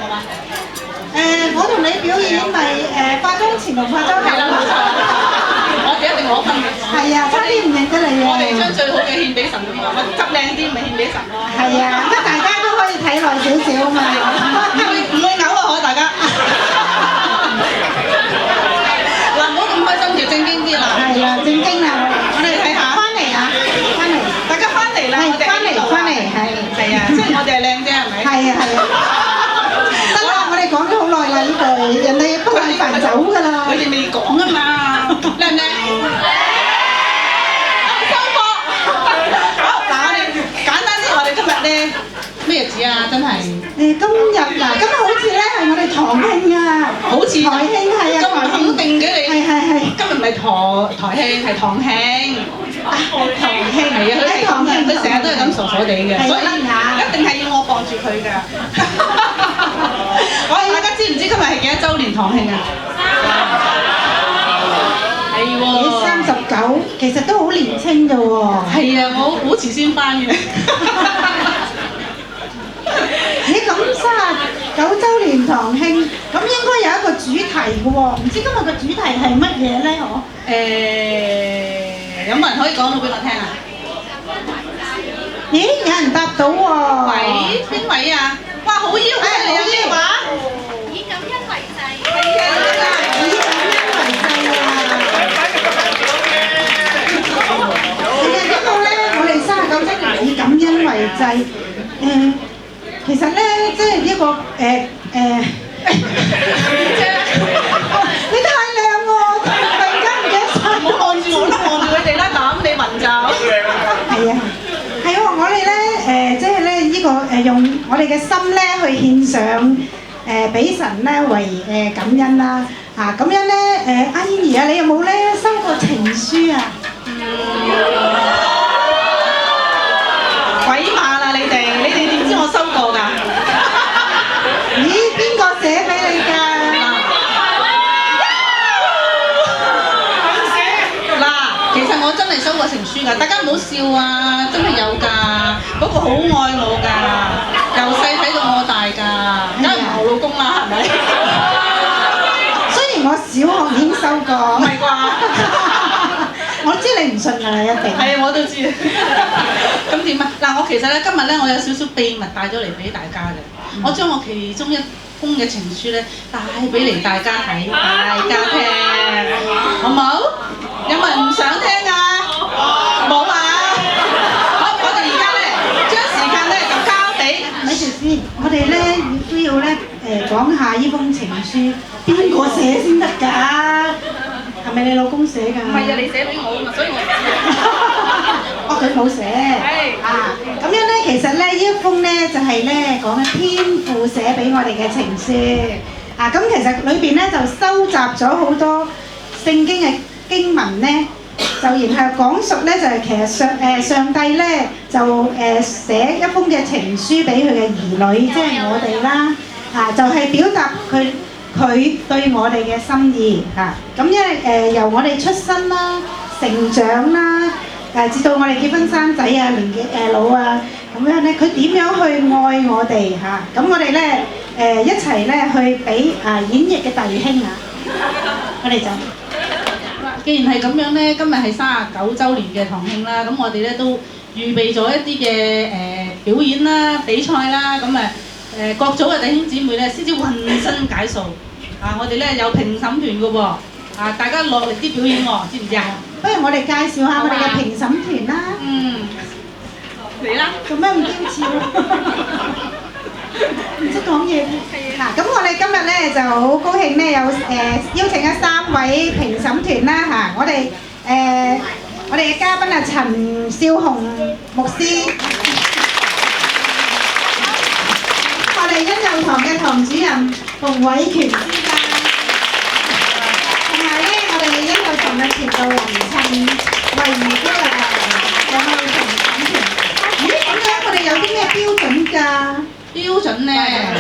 好嘛？我同你表演咪化妝前同化妝後。係啦，冇錯。我哋一定攞分嘅。係啊，差啲唔認得你啊！我哋將最好嘅獻俾神啊嘛，執靚啲咪獻俾神咯。係啊，咁大家都可以睇耐少少啊嘛。唔會嘔啊！可大家。嗱，唔好咁開心住，正經啲啦。係啊，正經啦，我哋睇下。翻嚟啊，翻嚟，大家翻嚟啦，我哋翻嚟，係啊，即係我哋係靚啫，係咪？係啊，係啊。得啦，我哋講咗好耐啦呢句，人哋不耐煩走㗎啦。佢哋未講啊嘛，靚唔靚？收貨。好，嗱，我哋簡單啲，我哋今日咧咩日子啊？真係。今日嗱，今日好似咧係我哋堂慶啊，好似台慶係啊，咁肯定嘅你。係。今日唔係台慶，係堂慶。堂慶係啊，佢堂慶，佢成日都係咁傻傻地嘅，所以一定係要我傍住佢㗎。大家知唔知今日係幾多週年堂慶啊？係喎。39，其實都好年青㗎喎。係啊，我好遲先翻嘅。咦，咁39週年堂慶，咁應該有一個主題嘅喎，唔知今日個主題係乜嘢咧？有冇人可以講到俾我聽啊？咦，有人答到喎。喂，邊位啊？哇，好腰嘅你有咩話？以感恩為祭。係啊，以感恩為祭啊！係啊，咁我哋39週年以感恩為祭，其實咧，即係一個你太靚喎！突然間唔記得晒，唔好望住我啦，望住佢哋啦，咁你聞就。係啊，係喎，我哋咧即係咧呢個用我哋嘅心咧去獻上俾神咧為感恩啦嚇，咁樣咧阿燕兒啊，你有冇咧收過情書啊？鬼馬啦你哋點知我收過㗎？咦，邊個寫俾你㗎？嗱，其實我真係收過情書㗎，大家唔好笑啊，真係有㗎，嗰個好愛我㗎，由細睇到我大㗎，梗係唔係我老公啦，係咪？雖然我小學已經收過，唔係啩？我知你唔信㗎啦，一定。係啊，我都知。咁點啊？嗱，我其實咧今日咧，我有少少秘密帶咗嚟俾大家嘅。我將我其中一封嘅情書咧帶俾嚟大家睇，大家聽，好冇？有冇人唔想聽啊？冇啊！好，我哋而家咧將時間咧就交俾咪住先，我哋咧都要咧講下呢封情書邊個寫先得㗎？係咪你老公寫㗎？唔係啊，你寫俾我啊嘛，所以我唔知。哦，佢冇寫。係啊，咁樣咧，其實咧呢一封咧就係咧講緊天父寫俾我哋嘅情書。啊，咁其實裏邊咧就收集咗好多聖經嘅經文咧，就然後講述咧就係其實上帝咧就寫一封嘅情書俾佢嘅兒女，即係我哋啦。啊，就係表達佢對我哋嘅心意嚇，咁因為由我哋出生啦、成長啦，至到我哋結婚生仔啊、年紀老啊，咁樣咧，佢點樣去愛我哋嚇？咁我哋咧一齊咧去俾演繹嘅弟兄啊，我哋就既然係咁樣咧，今日係39週年嘅堂慶啦，咁我哋咧都預備咗一啲嘅表演啦、比賽啦，咁各組嘅弟兄姊妹咧先至渾身解數。我哋咧有評審團嘅喎，大家落力啲表演喎，知唔知啊？不如我哋介紹下我哋嘅評審團啦。嚟啦！做咩咁嬌俏？唔識講嘢。嗱，咁我哋今日咧就好高興咧，有邀請咗3位評審團啦嚇，我哋嘅嘉賓啊，陳少雄牧師，我哋恩佑堂嘅堂主任馮偉權先生，同埋咧我哋恩佑堂嘅傳道人陳慧儀都係我哋評審團。咦，咁樣我哋有啲咩標準㗎？標準咧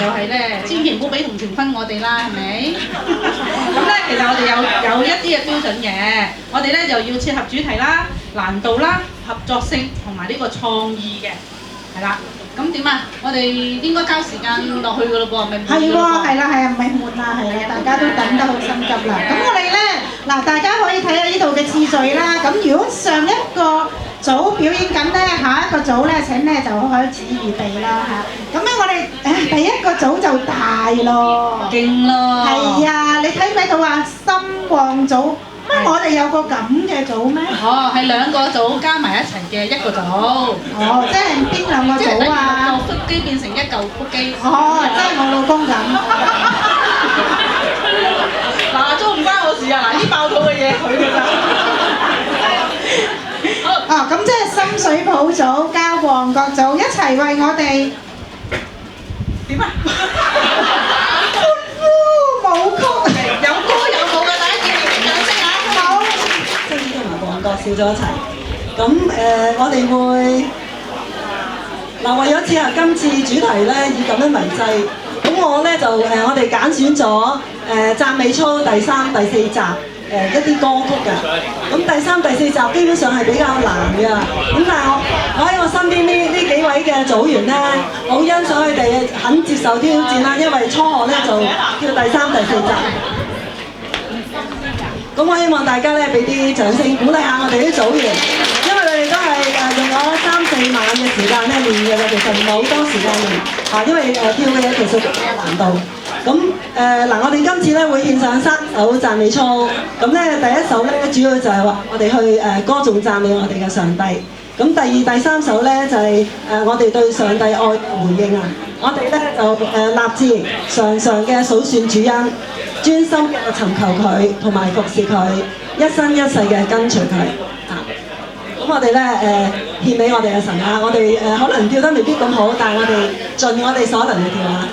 就係咧，千祈唔好俾同情分我哋啦，係咪？咁咧其實我哋有一啲嘅標準嘅，我哋咧就要切合主題啦、難度啦、合作性同埋呢個創意嘅，係啦。咁點啊？我哋應該交時間落去㗎咯噃，係咪？係喎，係啦，係啊，唔係悶啊，係啦，大家都等得好心急啦。咁我哋咧嗱，大家可以睇下呢度嘅次序啦。咁如果上一個組表演緊咧，下一個組咧請咧就開始預備啦嚇。咁咧我哋第一個組就大咯，勁咯！係啊，你睇唔睇到啊？心旺組乜我哋有個咁嘅組咩？哦，係兩個組加埋一齊嘅一個組。哦，即係邊兩個即係等於組啊？六嚿腹肌變成一嚿腹肌。哦，即係我老公咁。嗱，都唔關我事啊！嗱，啲爆肚嘅嘢佢㗎咋。哦，咁即係深水埗組加旺角組一齊為我哋點啊？歡呼舞曲，有歌有舞嘅，大家見唔見？識下好，即係同埋旺角笑咗一齊。咁我哋會嗱，為咗切合今次主題咧，以感恩為祭。咁我咧就我哋揀選咗讚美操第3、第4集一啲歌曲㗎。咁第3、第4集基本上係比較難㗎。咁但係我喺我身邊呢幾位嘅組員咧，好欣賞佢哋肯接受挑戰啦。因為初學咧就跳第3、第4集。咁我希望大家咧俾啲掌聲鼓勵下我哋啲組員，因為佢哋都係用咗3、4晚嘅時間咧練嘅啦，其實唔係好多時間練嚇，因為跳嘅嘢其實都有難度。咁嗱，我哋今次咧會獻上3首讚美操，咁咧第一首咧主要就係話我哋去歌頌讚美我哋嘅上帝。咁第2、第3首咧就係我哋對上帝愛嘅回應啊！我哋咧就立志常常嘅數算主恩，專心嘅尋求佢同埋服侍佢，一生一世嘅跟隨佢啊！咁我哋咧獻俾我哋嘅神啊！我哋可能跳得未必咁好，但係我哋盡我哋所能去跳啊！